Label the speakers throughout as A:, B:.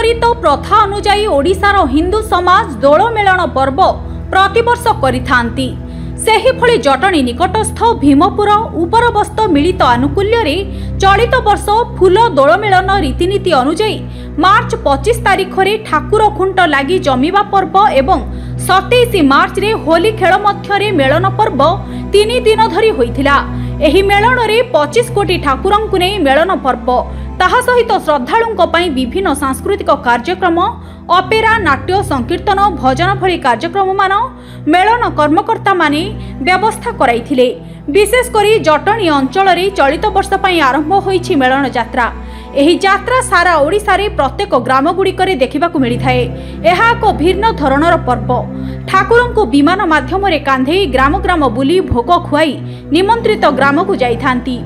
A: निर्धारित प्रथा अनुजाई ओडिशार हिंदू समाज दोल मेलन पर्व प्रतिवर्ष करिथांती। सेही भली जटणी निकटस्थ भीमपुर उपरबस्त मिलित आनुकूल्य रे चलित वर्ष फूल दोल मेलन रीतिनीति अनुजाई मार्च 25 तारिख रे ठाकुर खुंट लागि जमीवा पर्व एवं 27 मार्च रे होली खेल मध्य रे मेलन पर्व 3 दिन धरी होइथिला। एही मेलन रे 25 कोटी ठाकुरंकु नै मेलन पर्व ताहा सहित श्रद्धालुंक पई विभिन्न सांस्कृतिक कार्यक्रम अपेरा नाट्य संकीर्तन भजन भली कार्यक्रम मान मेलन कर्मकर्ता माने व्यवस्था कराइथिले। विशेष करी जटणी अंचल रे चलित वर्ष पई आरंभ होईछि मेलन यात्रा। एही यात्रा सारा ओडिसा रे प्रत्येक ग्राम गुड़िक देखा मिली थाए। एहा एक भिन्न धरणर पर्व। ठाकुरंकु विमान माध्यम रे कांधे ग्राम ग्राम बुली भोग खुआई निमंत्रित ग्राम को जाइथांती।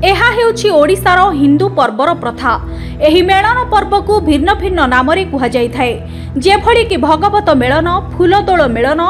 A: एहा हेउछि ओडिसार हिंदू पर्वर प्रथा। एही मेलन पर्व को भिन्न भिन्न नाम रे कुहा जाय थाए, जेभली कि भगवत मेलन, फूलदोल मेलन,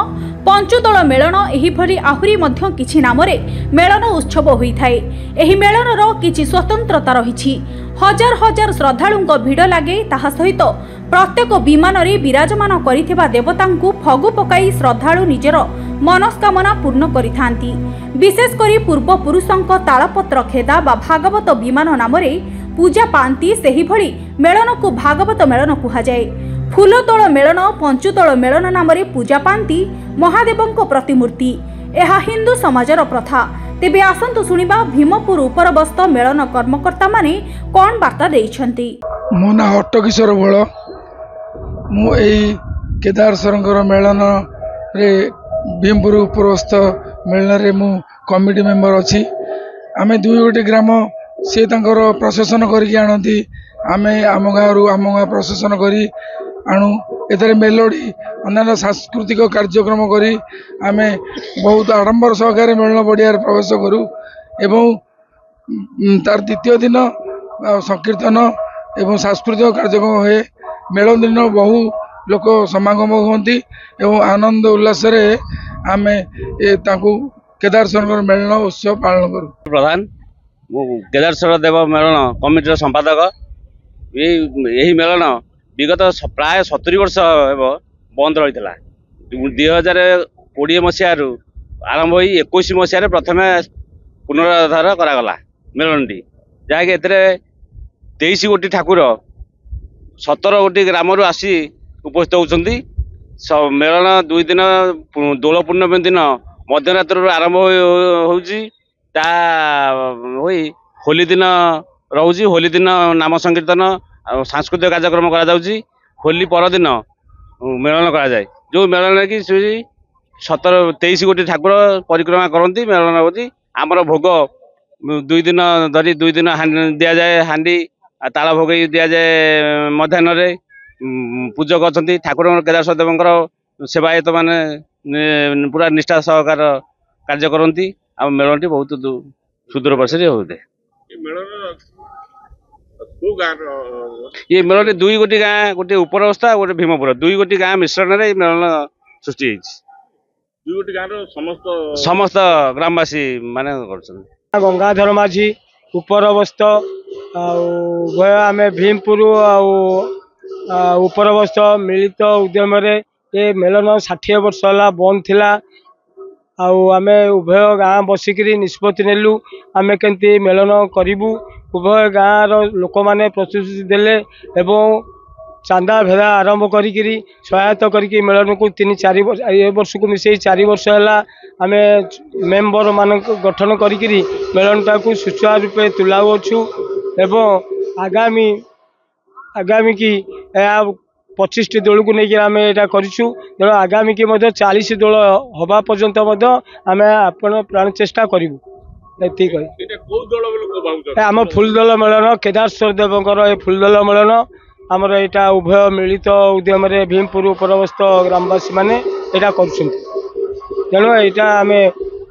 A: पंचदोल मेलन एही भली आहुरी मध्य किछि नाम रे मेलन उत्सव होई थाए। एही मेलन रो किछि स्वतंत्रता रहिछि। हजार हजार श्रद्धालुंक भिड़ लागे। ताहा सहित प्रत्येक विमान रे विराजमान करिथिबा देवतांकु फगु पकाई श्रद्धालु निजर मनस्कामना पूर्ण करिथांती। विशेष करी पूर्व पुरुषंक तालपत्र खेदा बा भागवत विमान नाम रे पूजा पांती। सेही भली मेलन को भागवत मेलन कुहा जाए। फूलदोल मेलन, पंचदोल मेलन नाम रे पूजा पांती महादेवंक प्रतिमूर्ति। एहा हिंदू समाजर प्रथा। तेबे आसंतु सुनिबा भीमपुर उपरबस्त मेलन कर्मकर्ता माने कोन वार्ता देइछंती।
B: मो ना अट्टकिशोर बळ। मु एई केदार सरंगर मेलन रे भीमपुर उपरबस्त मेलन रे मु कमिटी मेंबर अछि। आमे दुई गोटे ग्राम से तांकर प्रशासन करिक आनती। आमे आम गाँव आम गाँ प्रशासन करी आणु। एथरे मेलोडी अन्य सांस्कृतिक कार्यक्रम करी आमे बहुत आडंबर सहकारे मेलन बढ़िया प्रवेश करू। एवं तार द्वितीय दिन संकीर्तन एवं सांस्कृतिक कार्यक्रम हुए। मेलन दिन बहु लोक समागम होती एवं आनंद उल्लास रे आमे केदार सरंगर मेलन उत्सव पालन करू।
C: प्रधान केदार देव मेलन कमिटी संपादक। यही मेलन विगत प्राय 70 वर्ष बंद रही है। 2020 मसीह आरंभ हो 21 मसीह प्रथम पुनरुद्धार करागला मेलनटी, जहाँकि 23 गोटी ठाकुर 17 गोटी ग्राम आसी उपस्थित होती। मेलन 2 दिन दोल पूर्णमी दिन मध्यरात्र आरंभ होली दिन रोचे। होली दिन नाम संकीर्तन सांस्कृतिक कार्यक्रम करा। होली परदिन मेलन करा जाए। जो मेलन कि 23 गोटी ठाकुर परिक्रमा करती मेलन होती। आमर भोग 2 दिन धरी 2 दिन दि जाए। हांडी ताल भोग दि जाए। मध्याह्न पूजक अच्छा ठाकुर केदार देवंकर सेवायत माने पूरा निष्ठा सहकार कार्य करती। आ मेलनटी बहुत सुदूर वर्ष होते। ये मेलन 2 गोटी गाँ, गोटे उपरवस्था गोटे भीमपुर, 2 गोटी गाँ मिश्रण रे मेलन सृष्टि होइछि।
D: 2 गोटी गाँ
C: समस्त ग्रामवासी माने करछन।
E: गंगाधर माझी उपरवस्थ उभय आमे भीमपुर उपरवस्थ मिलित उद्यम रे ये मेलन 60 वर्ष होला बंद थिला। आमे उभय गाँ बसिकी निष्पत्ति नेलु आमे केंती मेलन करिबु। उभय गाँव लोक मैंने प्रतिश्रुति देले एवं चांदा भेदा आरंभ करी सहायता करके मेलन को 3-4 वर्ष ए वर्ष को मिसे 4 वर्ष है आम मेम्बर मान गठन करी मेलनटा को सुचारू रूपे तुलाउछु। एवं आगामी की 25 दोल को लेकिन आम यहाँ करूँ। तेणु आगामी की 40 दोल हवा पर्यंत आम आपण प्राण चेष्टा करूँ। ठीक है। आम फूलदोल मेलन केदार देवंकर ये फूलदोल मेलन आमर यहाँ उभय मिलित उद्यम भीमपुर उपरवस्थ ग्रामवासी मैंने यहाँ कर। तेणु यहाँ आम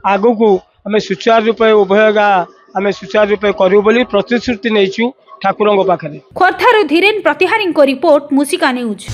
E: आगु को आम सुचारू रूपे उभय गाँ आम सुचारू रूपे करूँ बोली प्रतिश्रुति नहीं ठाकुर पाखे।
A: खोर्धारू धीरेन प्रतिहारी रिपोर्ट, मूसिका न्यूज।